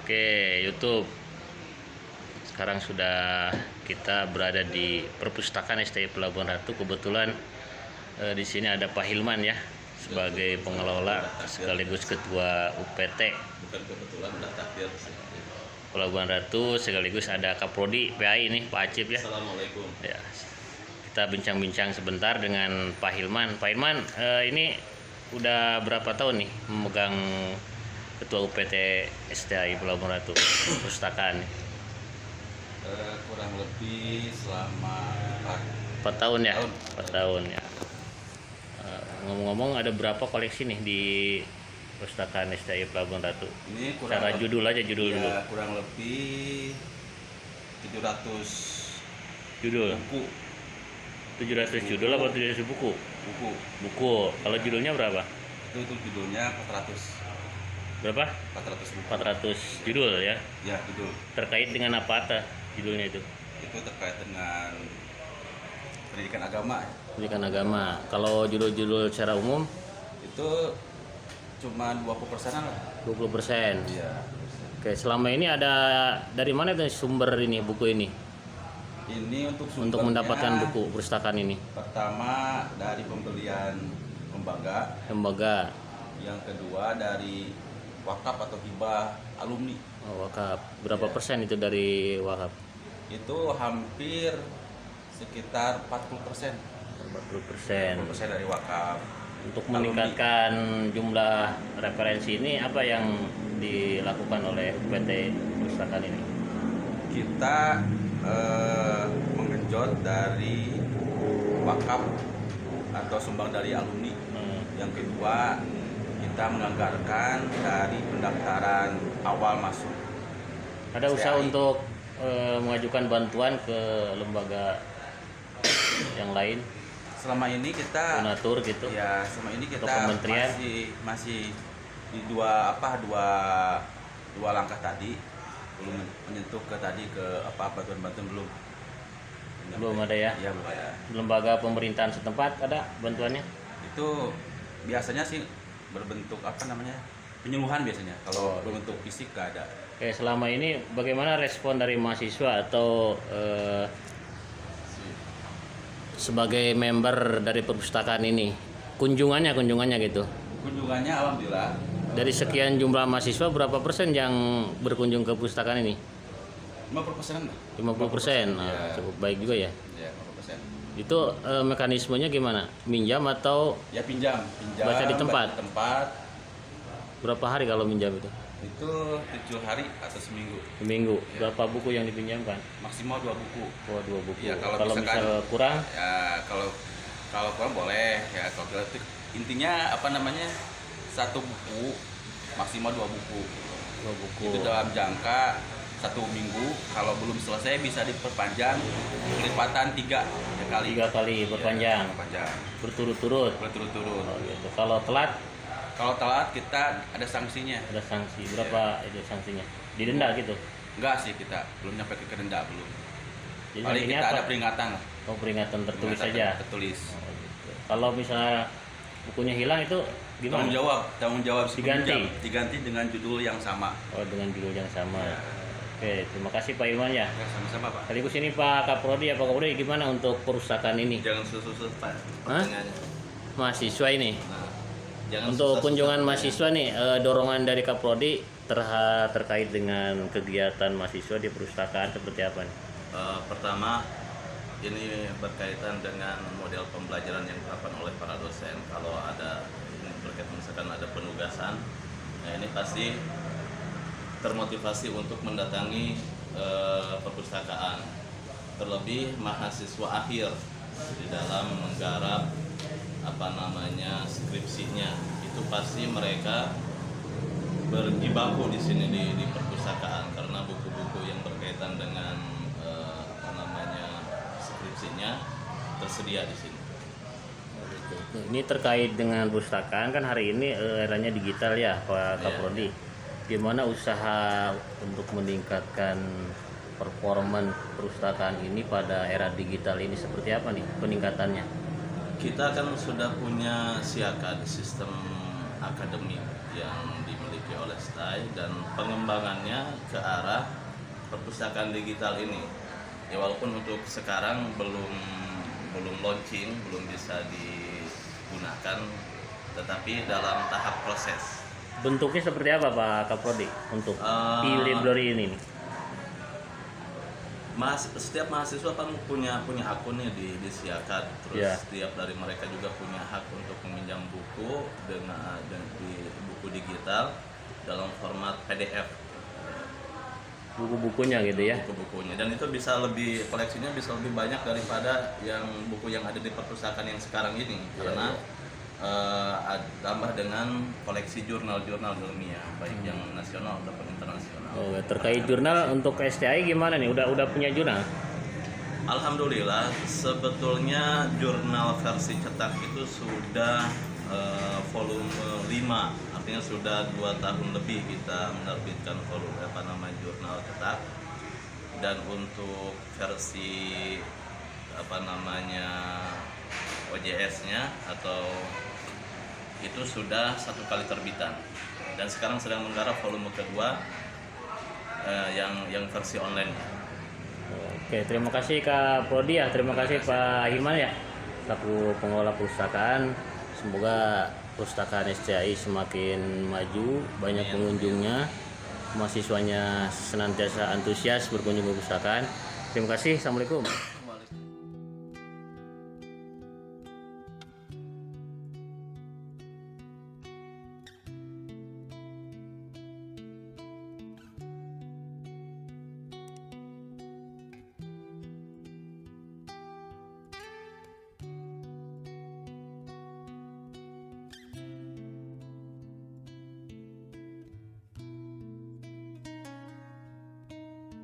Oke, YouTube. Sekarang sudah kita berada di perpustakaan STI Pelabuhan Ratu. Kebetulan di sini ada Pak Hilman ya, sebagai pengelola sekaligus ketua UPT. Bukan kebetulan, udah takdir. Pelabuhan Ratu, sekaligus ada Kaprodi PAI ini Pak Acip ya. Assalamualaikum. Ya, kita bincang-bincang sebentar dengan Pak Hilman. Pak Hilman, ini udah berapa tahun nih memegang ketua UPT STI Pelabuhan Ratu perpustakaan? Kurang lebih selama 4 tahun ya. tahun. 4 tahun ya. Ngomong-ngomong, ada berapa koleksi nih di perpustakaan STI Pelabuhan Ratu? Ini Secara judul aja, judul dulu. ya, kurang lebih 700 Judul. buku. 700 judul apa 700 buku? Buku. Buku. Kalau judulnya berapa? Itu judulnya 400. Berapa? 400 buku. 400 judul ya. Ya, judul. Terkait dengan apa judulnya itu? Itu terkait dengan pendidikan agama. Pendidikan agama. Kalau judul-judul secara umum Itu cuma 20%-an lah. 20%. Iya. Oke, selama ini ada dari mana tuh sumber ini buku ini? Ini untuk Untuk sumbernya, mendapatkan buku perpustakaan ini. pertama dari pembelian Lembaga yang kedua dari wakaf atau hibah alumni. wakaf. Berapa Iya. persen itu dari wakaf? Itu hampir sekitar 40%. 40%. 40% dari wakaf. Untuk Alumni. meningkatkan jumlah referensi ini, apa yang dilakukan oleh PT perpustakaan ini? Kita mengenjot dari wakaf atau sumbang dari alumni. Yang kedua, kita menganggarkan dari pendaftaran awal masuk. Ada usaha STI. untuk mengajukan bantuan ke lembaga yang lain, Selama ini kita donatur gitu? ya, selama ini kita Atau kementerian? masih di dua langkah tadi, belum menyentuh ke bantuan belum. Belum ada ya? Iya, belum ada. Lembaga pemerintahan setempat ada bantuannya? Itu biasanya sih berbentuk penyuluhan biasanya. Kalau berbentuk fisik nggak ada. Oke, selama ini bagaimana respon dari mahasiswa atau sebagai member dari perpustakaan ini? Kunjungannya gitu. Kunjungannya alhamdulillah Dari sekian jumlah mahasiswa, berapa persen yang berkunjung ke perpustakaan ini? 50%. 50%. Nah, Ya. cukup baik juga ya. Ya, 50%. Itu mekanismenya gimana? Minjam atau Ya, pinjam. Baca di tempat? Baca di tempat. berapa hari kalau minjam itu? Itu 7 hari atau seminggu. Seminggu. Ya. Berapa buku yang dipinjamkan? Maksimal 2 buku. Oh, 2 buku. Ya, kalau Kalau misalkan- misal kurang, Ya, kalau kurang boleh ya. Kalau kita intinya satu buku maksimal 2 buku. 2 buku. Itu dalam jangka 1 minggu. Kalau belum selesai bisa diperpanjang kelipatan 3 kali. 3 kali perpanjang. Ya, perpanjang Berturut-turut. berturut-turut. Oh, gitu. Kalau telat Kalau telat kita ada sanksinya. ada sanksi. Berapa itu sanksinya? Didenda gitu. Enggak sih, kita belum nyampe ke denda belum. Jadi Paling ini kita apa? ada peringatan lah. Oh, peringatan tertulis Peringatan saja. Tertulis. Oh, gitu. Kalau misalnya bukunya hilang itu gimana? Tanggung jawab si Diganti? peminjam. Diganti dengan judul yang sama. Oh, dengan judul yang sama. Ya. Oke, terima kasih Pak Ilman ya. Ya, sama-sama, Pak. Sekaligus ini Pak Kaprodi, ya Pak Kaprodi, gimana untuk perpustakaan ini? Jangan susah-susah, Pak. Hah? Pertanyaannya. Mahasiswa ini. Nah, jangan Untuk susah-susah kunjungan pertanyaannya. mahasiswa nih, dorongan dari Kaprodi terkait dengan kegiatan mahasiswa di perpustakaan seperti apa nih? Pertama, ini berkaitan dengan model pembelajaran yang dilakukan oleh para dosen. Kalau ada ini berkaitan misalkan ada penugasan, nah ini pasti termotivasi untuk mendatangi perpustakaan. Terlebih mahasiswa akhir di dalam menggarap skripsinya, itu pasti mereka berjibaku di sini di perpustakaan karena buku-buku yang berkaitan dengan skripsinya tersedia di sini. Ini terkait dengan perpustakaan, kan hari ini eranya digital ya Pak Kaprodi. Gimana usaha untuk meningkatkan performa perpustakaan ini pada era digital ini, seperti apa nih peningkatannya? Kita kan sudah punya SIAKAD, sistem akademik yang dimiliki oleh STAI dan pengembangannya ke arah perpustakaan digital ini. Ya walaupun untuk sekarang belum launching, belum bisa digunakan, tetapi dalam tahap proses. Bentuknya seperti apa Pak Kaprodi untuk e-library ini nih? Setiap mahasiswa kan punya akunnya di Siakat, terus setiap dari mereka juga punya hak untuk meminjam buku dengan di buku digital dalam format PDF. Buku-bukunya gitu ya? Buku-bukunya, dan itu koleksinya bisa lebih banyak daripada yang buku yang ada di perpustakaan yang sekarang ini, karena tambah dengan koleksi jurnal-jurnal ilmiah baik yang nasional ataupun internasional. Terkait jurnal untuk STI gimana nih? Udah punya jurnal? Alhamdulillah, sebetulnya jurnal versi cetak itu sudah volume 5, artinya sudah 2 tahun lebih kita menerbitkan jurnal cetak. Dan untuk versi OJS-nya atau itu sudah 1 kali terbitan, dan sekarang sedang menggarap volume kedua yang versi online. Oke, terima kasih Kak Prodi ya, terima kasih Pak Himan ya, selaku pengelola perpustakaan. Semoga perpustakaan STI semakin maju, banyak pengunjungnya, mahasiswanya senantiasa antusias berkunjung ke perpustakaan. Terima kasih, assalamualaikum.